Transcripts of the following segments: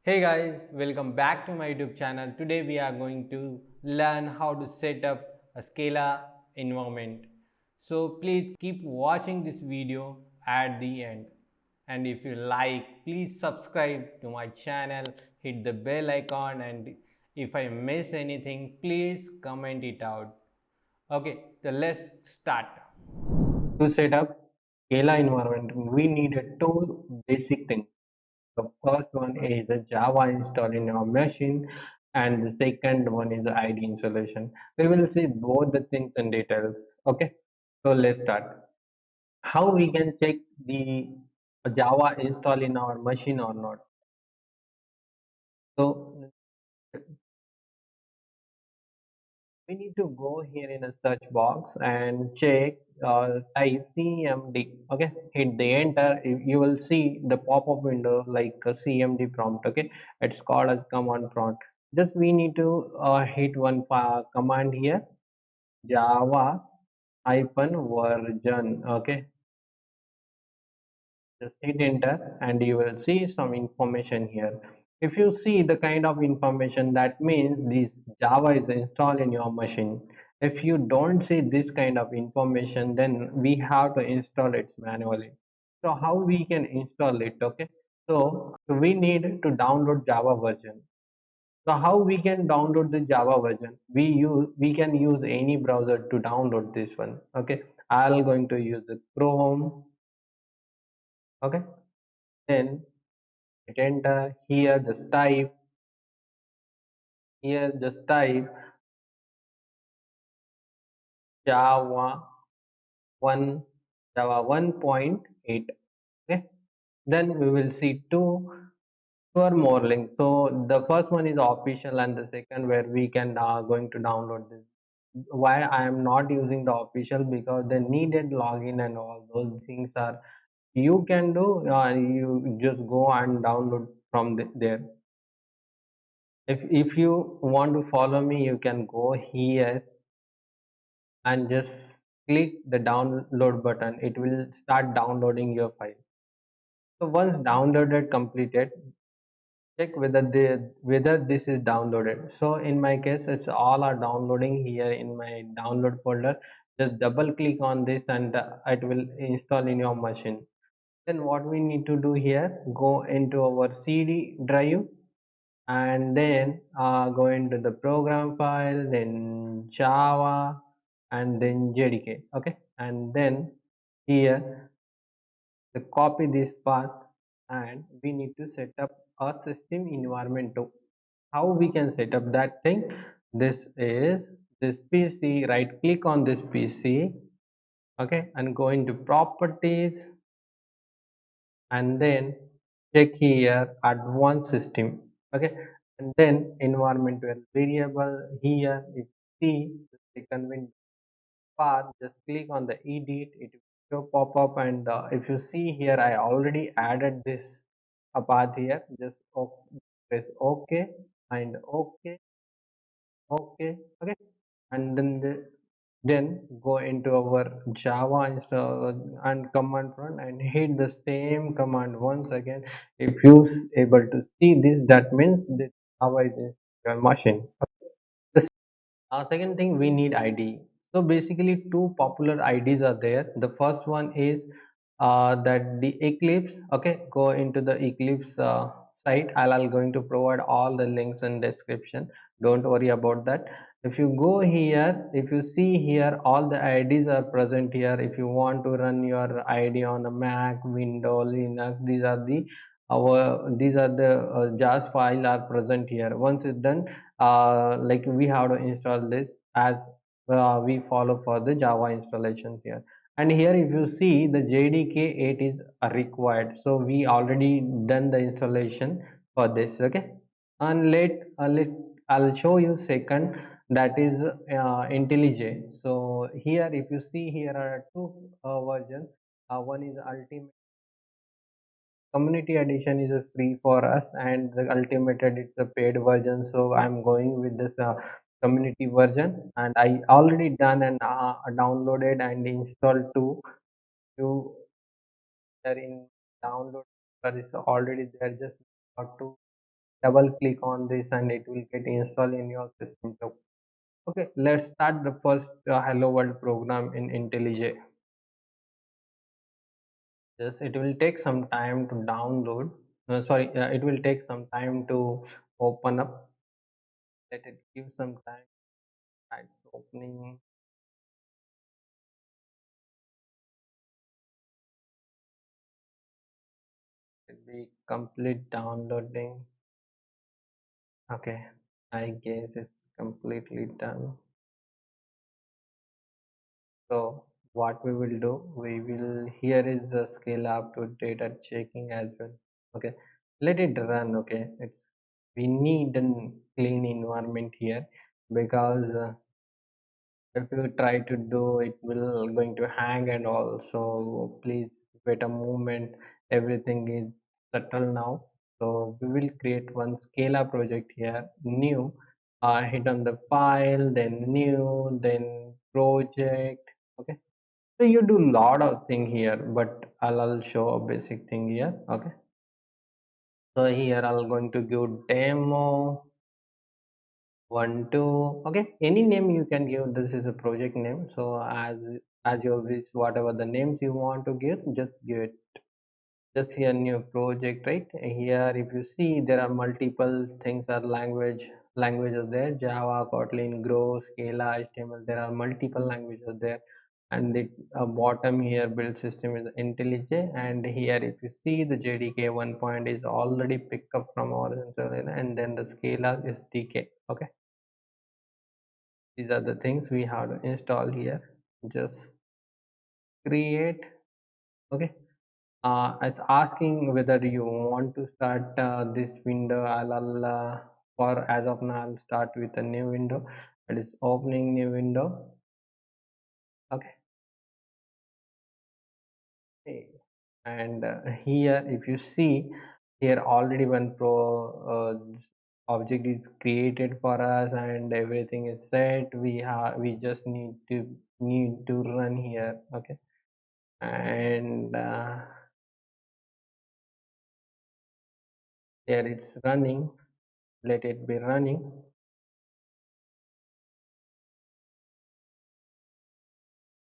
Hey guys, welcome back to my YouTube channel. Today we are going to learn how to set up a Scala environment. So please keep watching this video at the end. And if you like, please subscribe to my channel, hit the bell icon, and if I miss anything, please comment it out. Okay, so let's start. To set up Scala environment, we need two basic things. The first one is a Java install in your machine, and the second one is the ID installation. We will see both the things in details. Okay, so let's start. How we can check the Java install in our machine or not? So we need to go here in a search box and check type cmd. Okay, hit the enter. You will see the pop-up window like a cmd prompt. Okay, it's called as command prompt. Just we need to hit one command here, java hyphen version. Okay, just hit enter and you will see some information here. If you see the kind of information, that means this Java is installed in your machine. If you don't see this kind of information, then we have to install it manually. So how we can install it? Okay, so we need to download Java version. So how we can download the Java version? We can use any browser to download this one. Okay, I'll going to use the Chrome. Okay, then hit enter. Here just type java 1 java 1.8. Okay, then we will see two or more links. So the first one is official and the second where we can going to download this. Why I am not using the official? Because the needed login and all those things are you can do. You just go and download from there. If you want to follow me, you can go here and just click the download button. It will start downloading your file. So once downloaded completed, check whether this is downloaded. So in my case, it's all are downloading here in my download folder. Just double click on this and it will install in your machine. Then what we need to do here, go into our cd drive and then go into the program file, then java, and then jdk. Okay, and then here the copy this path, and we need to set up a system environment too. How we can set up that thing? This is this pc. Right click on this pc. Okay, and go into properties and then check here advanced system. Okay, and then environmental variable. Here if you see the second window path, just click on the edit. It will show pop up, and if you see here I already added this a path here. Just press ok and ok. Okay, okay, and then go into our java install and command prompt and hit the same command once again. If you able to see this, that means this java is in your machine. The second thing, we need id. So basically two popular ids are there. The first one is that the eclipse. Okay, go into the eclipse site. I'll going to provide all the links in description. Don't worry about that. If you go here, if you see here, all the ids are present here. If you want to run your id on a mac, windows, linux, these are the jars file are present here. Once it's done, like we have to install this as we follow for the java installations here. And here if you see the jdk 8 is required, so we already done the installation for this. Okay, and let I'll show you second, that is intellji. So here if you see, here are two versions. One is ultimate. Community edition is free for us, and the ultimate is the paid version. So I'm going with this community version, and I already done and downloaded and installed to there in download. That is already there. Just got to double click on this and it will get installed in your system too. Okay, let's start the first hello world program in IntelliJ. Yes, it will take some time to download. Sorry, it will take some time to open up. Let it give some time. It's opening. It will be complete downloading. Okay, I guess it's completely done. So what we will do, we will, here is the scale up to data checking as well. Okay, let it run. Okay, it's, we need a clean environment here because if you try to do it will going to hang and all. So please wait a moment, everything is settled now. So we will create one Scala project here, new, hit on the file, then new, then project. Okay, so you do lot of thing here, but I'll show a basic thing here. Okay, so here I'm going to give demo 1 2. Okay, any name you can give, this is a project name. So as you wish, whatever the names you want to give, just give it. Just here new project, right here. If you see, there are multiple things, are languages there: Java, Kotlin, Go, Scala, HTML. There are multiple languages there. And the bottom here build system is IntelliJ. And here if you see, the JDK 1 point is already picked up from Origin, and then the Scala SDK. Okay, these are the things we have to install here. Just create. Okay, it's asking whether you want to start this window. I'll for as of now I'll start with a new window. It is opening new window. Okay. Okay. And here if you see, here already one pro object is created for us and everything is set. We just need to run here. Okay, and there it's running. Let it be running.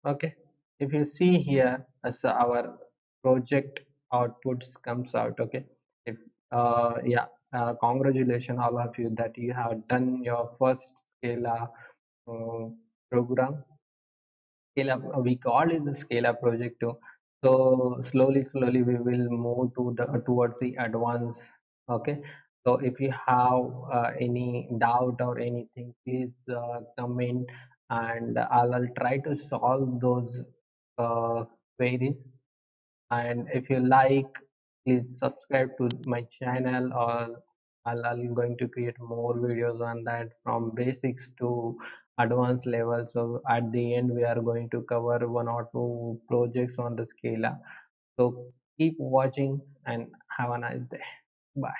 Okay, if you see here, as our project outputs comes out. Okay, if yeah, congratulations all of you that you have done your first Scala uh, program. Scale up, we call it the Scale Up project too. So slowly we will move to the towards the advanced. Okay, so if you have any doubt or anything, please comment, and I'll try to solve those queries. And if you like, please subscribe to my channel, or I'll going to create more videos on that, from basics to advanced level. So at the end we are going to cover 1 or 2 projects on the Scala. So keep watching and have a nice day. Bye.